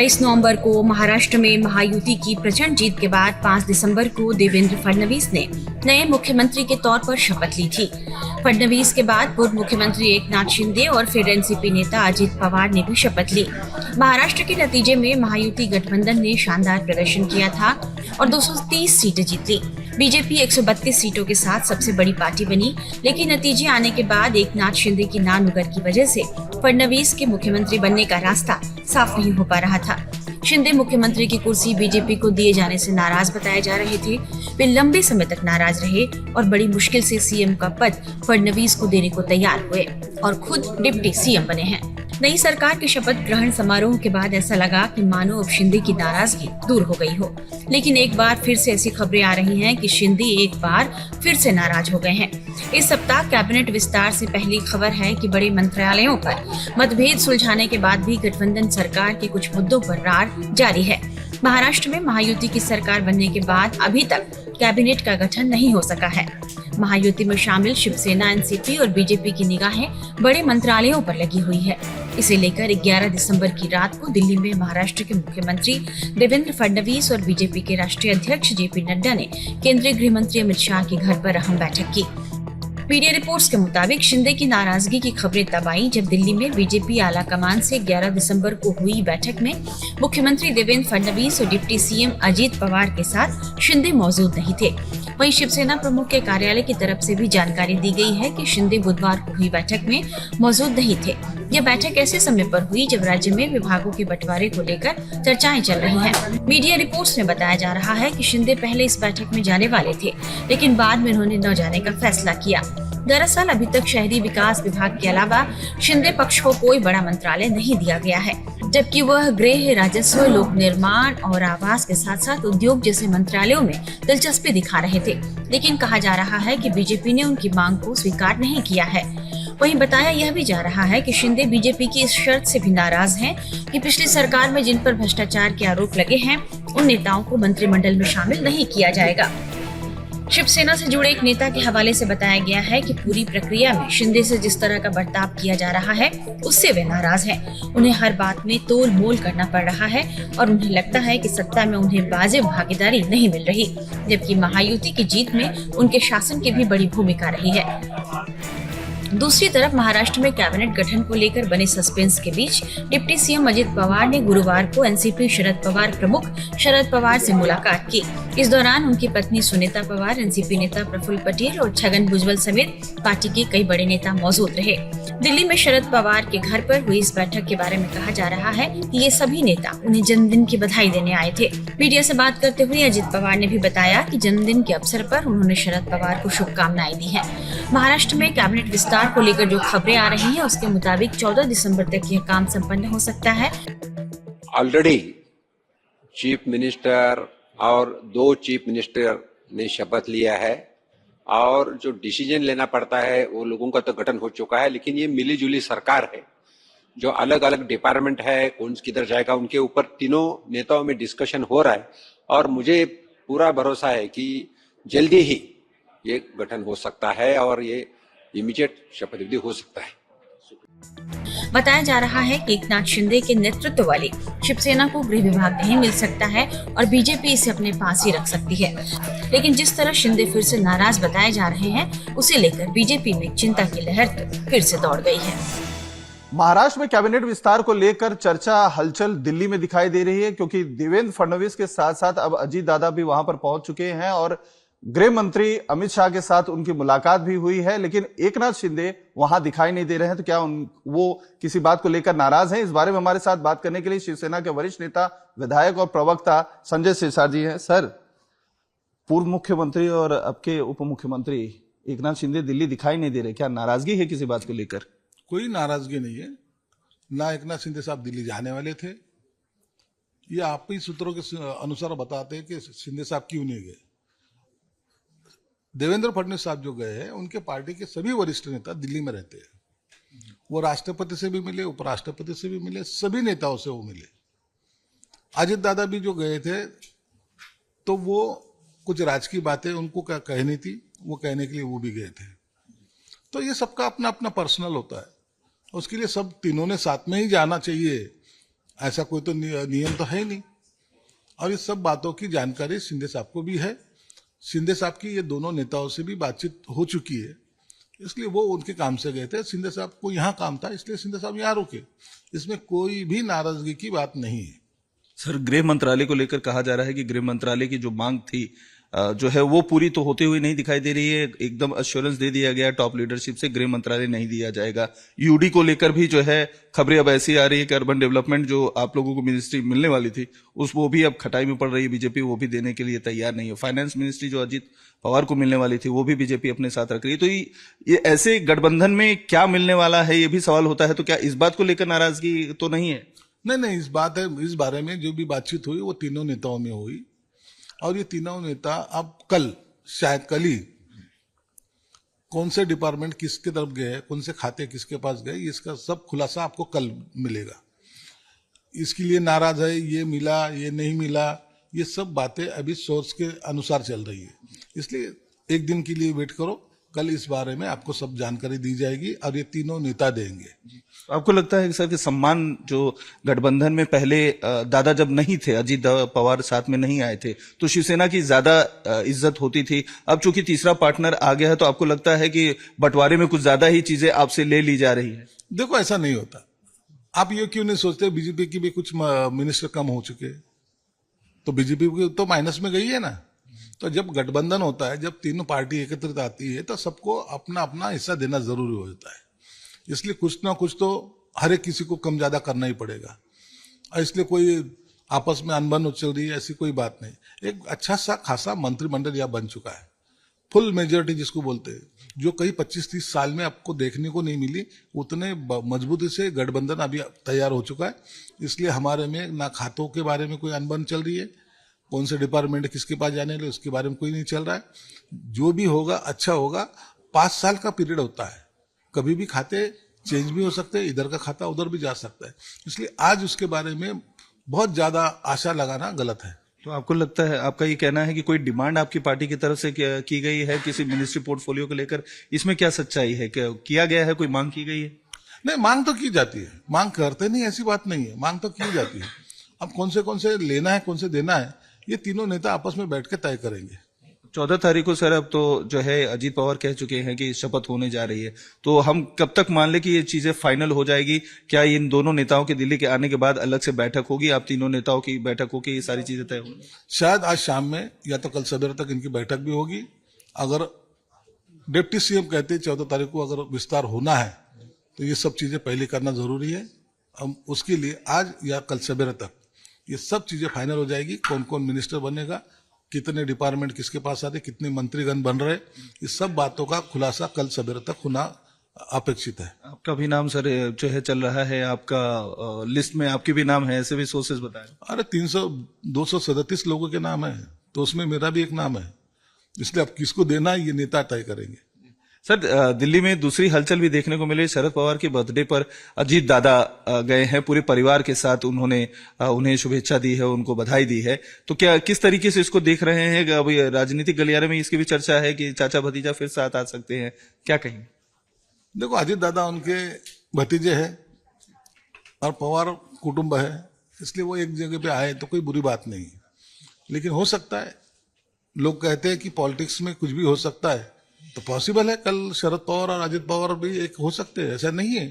23 नवंबर को महाराष्ट्र में महायुति की प्रचंड जीत के बाद 5 दिसंबर को देवेंद्र फडणवीस ने नए मुख्यमंत्री के तौर पर शपथ ली थी। फडणवीस के बाद पूर्व मुख्यमंत्री एकनाथ शिंदे और फिर एनसीपी नेता अजित पवार ने भी शपथ ली। महाराष्ट्र के नतीजे में महायुति गठबंधन ने शानदार प्रदर्शन किया था और 230 सीटें जीत ली। बीजेपी 132 सीटों के साथ सबसे बड़ी पार्टी बनी, लेकिन नतीजे आने के बाद एकनाथ शिंदे की नामुमकिन की वजह से फडणवीस के मुख्यमंत्री बनने का रास्ता साफ नहीं हो पा रहा था। शिंदे मुख्यमंत्री की कुर्सी बीजेपी को दिए जाने से नाराज बताए जा रहे थे। वे लंबे समय तक नाराज रहे और बड़ी मुश्किल से सीएम का पद फडणवीस को देने को तैयार हुए और खुद डिप्टी सीएम बने हैं। नई सरकार के शपथ ग्रहण समारोह के बाद ऐसा लगा कि मानो अब शिंदे की नाराजगी दूर हो गई हो, लेकिन एक बार फिर से ऐसी खबरें आ रही हैं कि शिंदे एक बार फिर से नाराज हो गए हैं। इस सप्ताह कैबिनेट विस्तार से पहली खबर है कि बड़े मंत्रालयों पर मतभेद सुलझाने के बाद भी गठबंधन सरकार के कुछ मुद्दों पर रार जारी है। महाराष्ट्र में महायुति की सरकार बनने के बाद अभी तक कैबिनेट का गठन नहीं हो सका है। महायुति में शामिल शिवसेना, एनसीपी और बीजेपी की निगाहें बड़े मंत्रालयों पर लगी हुई है। इसे लेकर 11 दिसंबर की रात को दिल्ली में महाराष्ट्र के मुख्यमंत्री देवेंद्र फडणवीस और बीजेपी के राष्ट्रीय अध्यक्ष जेपी नड्डा ने केंद्रीय गृह मंत्री अमित शाह के घर पर अहम बैठक की। मीडिया रिपोर्ट्स के मुताबिक शिंदे की नाराजगी की खबरें तब आई जब दिल्ली में बीजेपी आला कमान से 11 दिसंबर को हुई बैठक में मुख्यमंत्री देवेंद्र फडणवीस और डिप्टी सीएम अजित पवार के साथ शिंदे मौजूद नहीं थे। वहीं शिवसेना प्रमुख के कार्यालय की तरफ से भी जानकारी दी गई है कि शिंदे बुधवार को हुई बैठक में मौजूद नहीं थे। यह बैठक ऐसे समय पर हुई जब राज्य में विभागों के बंटवारे को लेकर चर्चाएं चल रही हैं। मीडिया रिपोर्ट्स में बताया जा रहा है कि शिंदे पहले इस बैठक में जाने वाले थे, लेकिन बाद में उन्होंने न जाने का फैसला किया। दरअसल अभी तक शहरी विकास विभाग के अलावा शिंदे पक्ष को कोई बड़ा मंत्रालय नहीं दिया गया है, जबकि वह गृह, राजस्व, लोक निर्माण और आवास के साथ साथ उद्योग जैसे मंत्रालयों में दिलचस्पी दिखा रहे थे। लेकिन कहा जा रहा है कि बीजेपी ने उनकी मांग को स्वीकार नहीं किया है। वहीं बताया यह भी जा रहा है कि शिंदे बीजेपी की इस शर्त से भी नाराज हैं कि पिछली सरकार में जिन पर भ्रष्टाचार के आरोप लगे हैं, उन नेताओं को मंत्रिमंडल में शामिल नहीं किया जाएगा। शिवसेना से जुड़े एक नेता के हवाले से बताया गया है कि पूरी प्रक्रिया में शिंदे से जिस तरह का बर्ताव किया जा रहा है, उससे वे नाराज हैं। उन्हें हर बात में तोल मोल करना पड़ रहा है और उन्हें लगता है कि सत्ता में उन्हें वाजिब भागीदारी नहीं मिल रही, जबकि महायुति की जीत में उनके शासन की भी बड़ी भूमिका रही है। दूसरी तरफ महाराष्ट्र में कैबिनेट गठन को लेकर बने सस्पेंस के बीच डिप्टी सीएम अजित पवार ने गुरुवार को एनसीपी शरद पवार प्रमुख शरद पवार से मुलाकात की। इस दौरान उनकी पत्नी सुनीता पवार, एनसीपी नेता प्रफुल्ल पटेल और छगन भुजबल समेत पार्टी के कई बड़े नेता मौजूद रहे। दिल्ली में शरद पवार के घर पर हुई इस बैठक के बारे में कहा जा रहा है कि ये सभी नेता उन्हें जन्मदिन की बधाई देने आए थे। मीडिया से बात करते हुए अजित पवार ने भी बताया कि जन्मदिन के अवसर पर उन्होंने शरद पवार को शुभकामनाएं दी हैं। महाराष्ट्र में कैबिनेट विस्तार को लेकर जो खबरें आ रही हैं, उसके मुताबिक 14 दिसंबर तक यह काम संपन्न हो सकता है। ऑलरेडी चीफ मिनिस्टर और 2 चीफ मिनिस्टर ने शपथ लिया है और जो डिसीजन लेना पड़ता है वो लोगों का तो गठन हो चुका है, लेकिन ये मिली जुली सरकार है। जो अलग अलग डिपार्टमेंट है, कौन किधर जाएगा, उनके ऊपर तीनों नेताओं में डिस्कशन हो रहा है और मुझे पूरा भरोसा है कि जल्दी ही ये गठन हो सकता है और ये इमीडिएट शपथ विधि हो सकता है। बताया जा रहा है कि एकनाथ शिंदे के नेतृत्व वाली शिवसेना को गृह विभाग नहीं मिल सकता है और बीजेपी इसे अपने पास ही रख सकती है। लेकिन जिस तरह शिंदे फिर से नाराज बताए जा रहे हैं, उसे लेकर बीजेपी में चिंता की लहर तो फिर से दौड़ गई है। महाराष्ट्र में कैबिनेट विस्तार को लेकर चर्चा हलचल दिल्ली में दिखाई दे रही है, क्योंकि देवेंद्र फडणवीस के साथ साथ अब अजीत दादा भी वहां पर पहुंच चुके हैं और गृह मंत्री अमित शाह के साथ उनकी मुलाकात भी हुई है, लेकिन एकनाथ शिंदे वहां दिखाई नहीं दे रहे हैं। तो क्या वो किसी बात को लेकर नाराज हैं? इस बारे में हमारे साथ बात करने के लिए शिवसेना के वरिष्ठ नेता, विधायक और प्रवक्ता संजय सिरसाट जी हैं। सर, पूर्व मुख्यमंत्री और अब के उप मुख्यमंत्री एकनाथ शिंदे दिल्ली दिखाई नहीं दे रहे, क्या नाराजगी है किसी बात को लेकर? कोई नाराजगी नहीं है ना। एकनाथ शिंदे साहब दिल्ली जाने वाले थे। ये आप ही सूत्रों के अनुसार बताते हैं कि शिंदे साहब क्यों नहीं गए। देवेंद्र फडणवीस साहब जो गए हैं, उनके पार्टी के सभी वरिष्ठ नेता दिल्ली में रहते हैं। वो राष्ट्रपति से भी मिले, उपराष्ट्रपति से भी मिले, सभी नेताओं से वो मिले। अजित दादा भी जो गए थे तो वो कुछ राजकीय बातें उनको क्या कहनी थी, वो कहने के लिए वो भी गए थे। तो ये सबका अपना अपना पर्सनल होता है, उसके लिए सब तीनों ने साथ में ही जाना चाहिए। ऐसा कोई तो नियम तो है ही नहीं। और इस सब बातों की जानकारी शिंदे साहब को भी है। शिंदे साहब की ये दोनों नेताओं से भी बातचीत हो चुकी है, इसलिए वो उनके काम से गए थे। शिंदे साहब को यहाँ काम था, इसलिए शिंदे साहब यहाँ रुके। इसमें कोई भी नाराजगी की बात नहीं है। सर, गृह मंत्रालय को लेकर कहा जा रहा है कि गृह मंत्रालय की जो मांग थी जो है वो पूरी तो होते हुए नहीं दिखाई दे रही है। एकदम अश्योरेंस दे दिया गया टॉप लीडरशिप से, गृह मंत्रालय नहीं दिया जाएगा। यूडी को लेकर भी जो है खबरें अब ऐसी आ रही है कि अर्बन डेवलपमेंट जो आप लोगों को मिनिस्ट्री मिलने वाली थी वो भी अब खटाई में पड़ रही है। बीजेपी वो भी देने के लिए तैयार नहीं है। फाइनेंस मिनिस्ट्री जो अजीत पवार को मिलने वाली थी वो भी बीजेपी अपने साथ रख रही है। तो ये ऐसे गठबंधन में क्या मिलने वाला है, ये भी सवाल होता है। तो क्या इस बात को लेकर नाराजगी तो नहीं है? नहीं, इस बारे में जो भी बातचीत हुई वो तीनों नेताओं में हुई, और ये तीनों नेता अब शायद कल ही कौन से डिपार्टमेंट किसके तरफ गए, कौन से खाते किसके पास गए, इसका सब खुलासा आपको कल मिलेगा। इसके लिए नाराज है, ये मिला ये नहीं मिला, ये सब बातें अभी सोर्स के अनुसार चल रही है। इसलिए एक दिन के लिए वेट करो, कल इस बारे में आपको सब जानकारी दी जाएगी और ये तीनों नेता देंगे। आपको लगता है सर कि सम्मान जो गठबंधन में पहले दादा जब नहीं थे, अजीत पवार साथ में नहीं आए थे, तो शिवसेना की ज्यादा इज्जत होती थी। अब चूंकि तीसरा पार्टनर आ गया है तो आपको लगता है कि बंटवारे में कुछ ज्यादा ही चीजें आपसे ले ली जा रही है? देखो, ऐसा नहीं होता। आप ये क्यों नहीं सोचते बीजेपी की भी कुछ मिनिस्टर कम हो चुके, तो बीजेपी की तो माइनस में गई है ना। तो जब गठबंधन होता है, जब तीनों पार्टी एकत्रित आती है, तो सबको अपना अपना हिस्सा देना जरूरी होता है। इसलिए कुछ ना कुछ तो हर एक किसी को कम ज्यादा करना ही पड़ेगा। और इसलिए कोई आपस में अनबन चल रही है, ऐसी कोई बात नहीं। एक अच्छा सा खासा मंत्रिमंडल यह बन चुका है, फुल मेजोरिटी जिसको बोलते हैं, जो कहीं 25-30 साल में आपको देखने को नहीं मिली। उतने मजबूती से गठबंधन अभी तैयार हो चुका है। इसलिए हमारे में ना खातों के बारे में कोई अनबन चल रही है, कौन से डिपार्टमेंट किसके पास जाने लगे उसके बारे में कोई नहीं चल रहा है। जो भी होगा अच्छा होगा। 5 साल का पीरियड होता है, कभी भी खाते चेंज भी हो सकते हैं, इधर का खाता उधर भी जा सकता है। इसलिए आज उसके बारे में बहुत ज्यादा आशा लगाना गलत है। तो आपको लगता है, आपका ये कहना है कि कोई डिमांड आपकी पार्टी की तरफ से की गई है किसी मिनिस्ट्री पोर्टफोलियो को लेकर? इसमें क्या सच्चाई है? किया गया है, कोई मांग की गई है? नहीं, मांग तो की जाती है, मांग करते नहीं ऐसी बात नहीं है, मांग तो की जाती है। अब कौन से लेना है कौन से देना है, ये तीनों नेता आपस में बैठ के तय करेंगे। 14 तारीख को सर अब तो जो है अजीत पवार कह चुके हैं कि शपथ होने जा रही है, तो हम कब तक मान ले कि ये चीजें फाइनल हो जाएगी? क्या इन दोनों नेताओं के दिल्ली के आने के बाद अलग से बैठक होगी, आप तीनों नेताओं की बैठक होगी, ये सारी चीजें तय होंगी? शायद आज शाम में या तो कल सवेरे तक इनकी बैठक भी होगी। अगर डिप्टी सीएम कहते 14 तारीख को अगर विस्तार होना है तो ये सब चीजें पहले करना जरूरी है। हम उसके लिए आज या कल सवेरे तक ये सब चीजें फाइनल हो जाएगी। कौन कौन मिनिस्टर बनेगा, कितने डिपार्टमेंट किसके पास आते, कितने मंत्रीगण बन रहे, इस सब बातों का खुलासा कल सवेरे तक होना अपेक्षित है। आपका भी नाम सर जो है चल रहा है, आपका लिस्ट में आपके भी नाम है, ऐसे भी सोर्सेज बताएं। अरे 237 लोगों के नाम है, तो उसमें मेरा भी एक नाम है। इसलिए अब किसको देना है ये नेता तय करेंगे। सर, दिल्ली में दूसरी हलचल भी देखने को मिली। शरद पवार के बर्थडे पर अजीत दादा गए हैं, पूरे परिवार के साथ उन्होंने उन्हें शुभेच्छा दी है, उनको बधाई दी है। तो क्या किस तरीके से इसको देख रहे हैं? अभी राजनीतिक गलियारे में इसकी भी चर्चा है कि चाचा भतीजा फिर साथ आ सकते हैं, क्या कहेंगे? देखो, अजीत दादा उनके भतीजे हैं और पवार कुटुंब है, इसलिए वो एक जगह पे आए तो कोई बुरी बात नहीं। लेकिन हो सकता है, लोग कहते हैं कि पॉलिटिक्स में कुछ भी हो सकता है, तो पॉसिबल है कल शरद पवार और अजित पवार भी एक हो सकते हैं, ऐसा नहीं है।